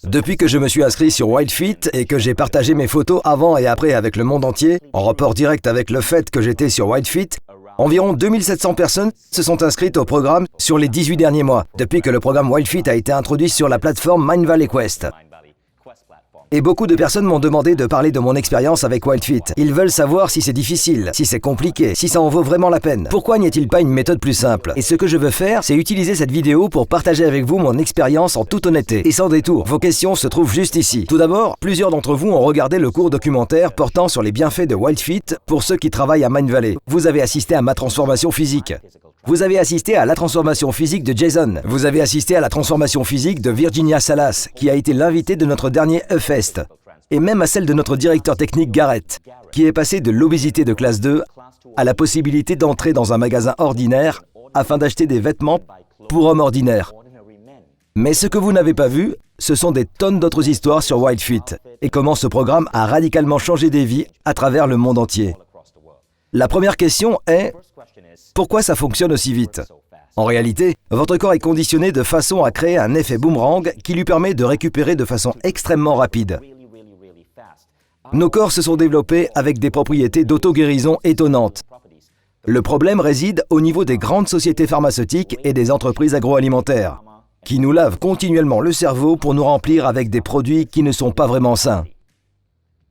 Depuis que je me suis inscrit sur WildFit et que j'ai partagé mes photos avant et après avec le monde entier, en rapport direct avec le fait que j'étais sur WildFit, environ 2700 personnes se sont inscrites au programme sur les 18 derniers mois, depuis que le programme WildFit a été introduit sur la plateforme Mindvalley Quest. Et beaucoup de personnes m'ont demandé de parler de mon expérience avec WildFit. Ils veulent savoir si c'est difficile, si c'est compliqué, si ça en vaut vraiment la peine. Pourquoi n'y a-t-il pas une méthode plus simple? Et ce que je veux faire, c'est utiliser cette vidéo pour partager avec vous mon expérience en toute honnêteté et sans détour. Vos questions se trouvent juste ici. Tout d'abord, plusieurs d'entre vous ont regardé le court documentaire portant sur les bienfaits de WildFit pour ceux qui travaillent à Mindvalley. Vous avez assisté à ma transformation physique. Vous avez assisté à la transformation physique de Jason. Vous avez assisté à la transformation physique de Virginia Salas, qui a été l'invité de notre dernier E-Fest. Et même à celle de notre directeur technique Garrett, qui est passé de l'obésité de classe 2 à la possibilité d'entrer dans un magasin ordinaire afin d'acheter des vêtements pour hommes ordinaires. Mais ce que vous n'avez pas vu, ce sont des tonnes d'autres histoires sur WildFit et comment ce programme a radicalement changé des vies à travers le monde entier. La première question est: pourquoi ça fonctionne aussi vite? En réalité, votre corps est conditionné de façon à créer un effet boomerang qui lui permet de récupérer de façon extrêmement rapide. Nos corps se sont développés avec des propriétés d'auto-guérison étonnantes. Le problème réside au niveau des grandes sociétés pharmaceutiques et des entreprises agroalimentaires, qui nous lavent continuellement le cerveau pour nous remplir avec des produits qui ne sont pas vraiment sains.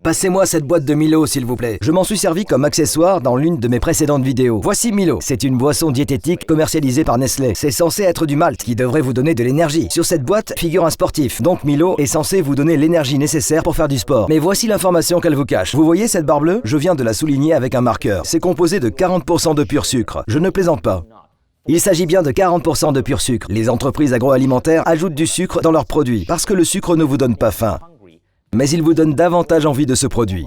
Passez-moi cette boîte de Milo, s'il vous plaît. Je m'en suis servi comme accessoire dans l'une de mes précédentes vidéos. Voici Milo. C'est une boisson diététique commercialisée par Nestlé. C'est censé être du malt qui devrait vous donner de l'énergie. Sur cette boîte figure un sportif. Donc Milo est censé vous donner l'énergie nécessaire pour faire du sport. Mais voici l'information qu'elle vous cache. Vous voyez cette barre bleue? Je viens de la souligner avec un marqueur. C'est composé de 40% de pur sucre. Je ne plaisante pas. Il s'agit bien de 40% de pur sucre. Les entreprises agroalimentaires ajoutent du sucre dans leurs produits parce que le sucre ne vous donne pas faim, mais il vous donne davantage envie de ce produit.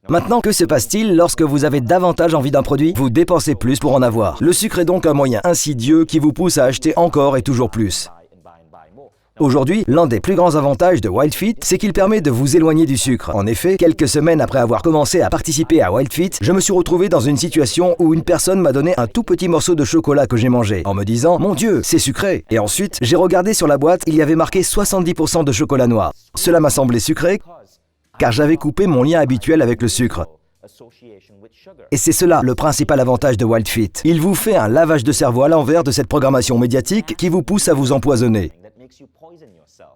Maintenant, que se passe-t-il lorsque vous avez davantage envie d'un produit? Vous dépensez plus pour en avoir. Le sucre est donc un moyen insidieux qui vous pousse à acheter encore et toujours plus. Aujourd'hui, l'un des plus grands avantages de WildFit, c'est qu'il permet de vous éloigner du sucre. En effet, quelques semaines après avoir commencé à participer à WildFit, je me suis retrouvé dans une situation où une personne m'a donné un tout petit morceau de chocolat que j'ai mangé, en me disant « Mon Dieu, c'est sucré !» Et ensuite, j'ai regardé sur la boîte, il y avait marqué 70% de chocolat noir. Cela m'a semblé sucré, car j'avais coupé mon lien habituel avec le sucre. Et c'est cela le principal avantage de WildFit. Il vous fait un lavage de cerveau à l'envers de cette programmation médiatique qui vous pousse à vous empoisonner.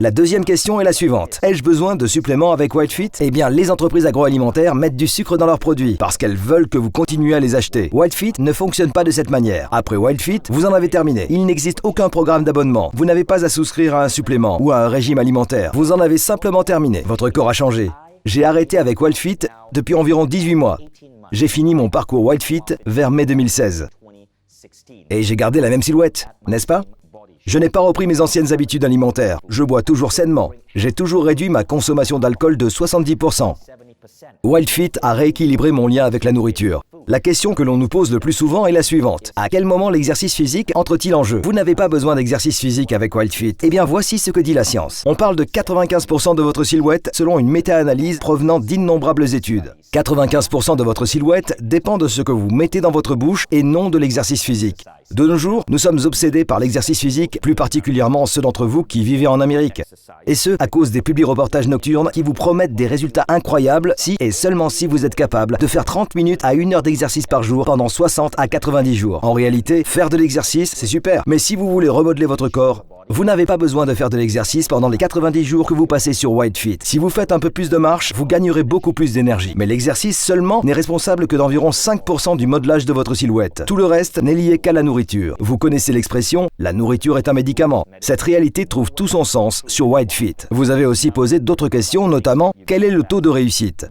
La deuxième question est la suivante. Ai-je besoin de suppléments avec WildFit? Eh bien, les entreprises agroalimentaires mettent du sucre dans leurs produits parce qu'elles veulent que vous continuiez à les acheter. WildFit ne fonctionne pas de cette manière. Après WildFit, vous en avez terminé. Il n'existe aucun programme d'abonnement. Vous n'avez pas à souscrire à un supplément ou à un régime alimentaire. Vous en avez simplement terminé. Votre corps a changé. J'ai arrêté avec WildFit depuis environ 18 mois. J'ai fini mon parcours WildFit vers mai 2016. Et j'ai gardé la même silhouette, n'est-ce pas? Je n'ai pas repris mes anciennes habitudes alimentaires. Je bois toujours sainement. J'ai toujours réduit ma consommation d'alcool de 70%. WildFit a rééquilibré mon lien avec la nourriture. La question que l'on nous pose le plus souvent est la suivante. À quel moment l'exercice physique entre-t-il en jeu? Vous n'avez pas besoin d'exercice physique avec WildFit. Eh bien, voici ce que dit la science. On parle de 95% de votre silhouette selon une méta-analyse provenant d'innombrables études. 95% de votre silhouette dépend de ce que vous mettez dans votre bouche et non de l'exercice physique. De nos jours, nous sommes obsédés par l'exercice physique, plus particulièrement ceux d'entre vous qui vivez en Amérique. Et ce, à cause des publi-reportages nocturnes qui vous promettent des résultats incroyables si et seulement si vous êtes capable de faire 30 minutes à 1 heure d'exercice par jour pendant 60 à 90 jours. En réalité, faire de l'exercice, c'est super. Mais si vous voulez remodeler votre corps, vous n'avez pas besoin de faire de l'exercice pendant les 90 jours que vous passez sur WildFit. Si vous faites un peu plus de marche, vous gagnerez beaucoup plus d'énergie. Mais l'exercice seulement n'est responsable que d'environ 5% du modelage de votre silhouette. Tout le reste n'est lié qu'à la nourriture. Vous connaissez l'expression « la nourriture est un médicament ». Cette réalité trouve tout son sens sur WildFit. Vous avez aussi posé d'autres questions, notamment « quel est le taux de réussite ?»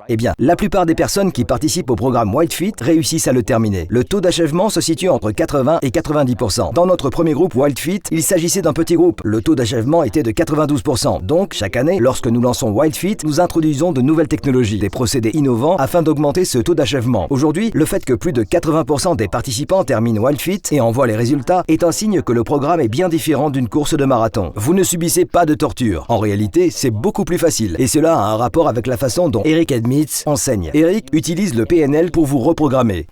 Eh bien, la plupart des personnes qui participent au programme WildFit réussissent à le terminer. Le taux d'achèvement se situe entre 80 et 90%. Dans notre premier groupe WildFit, il s'agissait d'un petit groupe. Le taux d'achèvement était de 92%. Donc, chaque année, lorsque nous lançons WildFit, nous introduisons de nouvelles technologies, des procédés innovants afin d'augmenter ce taux d'achèvement. Aujourd'hui, le fait que plus de 80% des participants terminent WildFit et en voient les résultats est un signe que le programme est bien différent d'une course de marathon. Vous ne subissez pas de torture. En réalité, c'est beaucoup plus facile. Et cela a un rapport avec la façon dont Eric Edmeades enseigne. Eric utilise le PNL pour vous reprogrammer.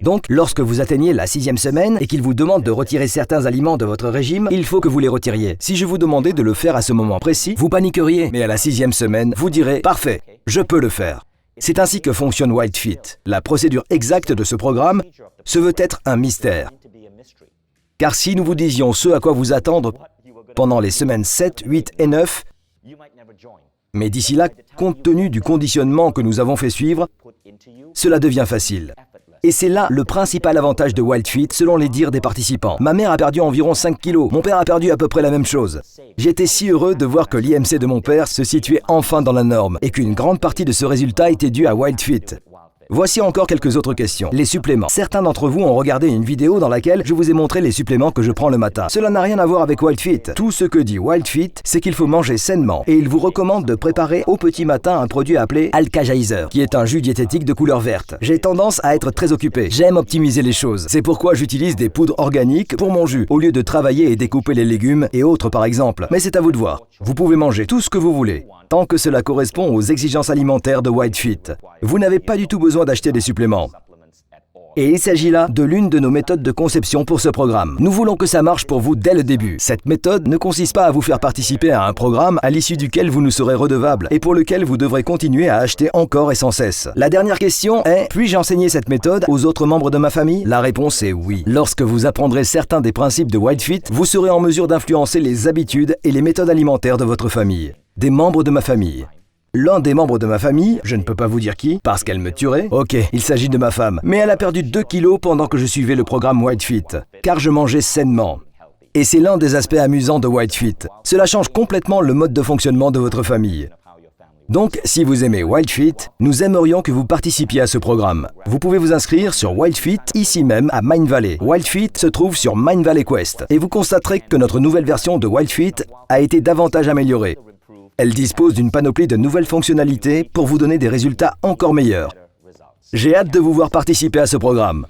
Donc, lorsque vous atteignez la 6e semaine et qu'il vous demande de retirer certains aliments de votre régime, il faut que vous les retiriez. Si je vous demandais de le faire à ce moment précis, vous paniqueriez. Mais à la 6e semaine, vous direz « Parfait, je peux le faire ». C'est ainsi que fonctionne WhiteFit. La procédure exacte de ce programme se veut être un mystère. Car si nous vous disions ce à quoi vous attendre pendant les semaines 7, 8 et 9, mais d'ici là, compte tenu du conditionnement que nous avons fait suivre, cela devient facile. Et c'est là le principal avantage de WhiteFit selon les dires des participants. Ma mère a perdu environ 5 kilos, mon père a perdu à peu près la même chose. J'étais si heureux de voir que l'IMC de mon père se situait enfin dans la norme et qu'une grande partie de ce résultat était due à WhiteFit. Voici encore quelques autres questions. Les suppléments. Certains d'entre vous ont regardé une vidéo dans laquelle je vous ai montré les suppléments que je prends le matin. Cela n'a rien à voir avec WhiteFit. Tout ce que dit WhiteFit, c'est qu'il faut manger sainement et il vous recommande de préparer au petit matin un produit appelé Alka-Geyser, qui est un jus diététique de couleur verte. J'ai tendance à être très occupé. J'aime optimiser les choses. C'est pourquoi j'utilise des poudres organiques pour mon jus, au lieu de travailler et découper les légumes et autres par exemple. Mais c'est à vous de voir. Vous pouvez manger tout ce que vous voulez, tant que cela correspond aux exigences alimentaires de WhiteFit. Vous n'avez pas du tout besoin d'acheter des suppléments. Et il s'agit là de l'une de nos méthodes de conception pour ce programme. Nous voulons que ça marche pour vous dès le début. Cette méthode ne consiste pas à vous faire participer à un programme à l'issue duquel vous nous serez redevable et pour lequel vous devrez continuer à acheter encore et sans cesse. La dernière question est « Puis-je enseigner cette méthode aux autres membres de ma famille ?» La réponse est oui. Lorsque vous apprendrez certains des principes de WhiteFit, vous serez en mesure d'influencer les habitudes et les méthodes alimentaires de votre famille. Des membres de ma famille. L'un des membres de ma famille, je ne peux pas vous dire qui, parce qu'elle me tuerait. Ok, il s'agit de ma femme. Mais elle a perdu 2 kilos pendant que je suivais le programme WhiteFit, car je mangeais sainement. Et c'est l'un des aspects amusants de WhiteFit. Cela change complètement le mode de fonctionnement de votre famille. Donc, si vous aimez WhiteFit, nous aimerions que vous participiez à ce programme. Vous pouvez vous inscrire sur WhiteFit, ici même à Mindvalley. WhiteFit se trouve sur Mindvalley Quest. Et vous constaterez que notre nouvelle version de WhiteFit a été davantage améliorée. Elle dispose d'une panoplie de nouvelles fonctionnalités pour vous donner des résultats encore meilleurs. J'ai hâte de vous voir participer à ce programme.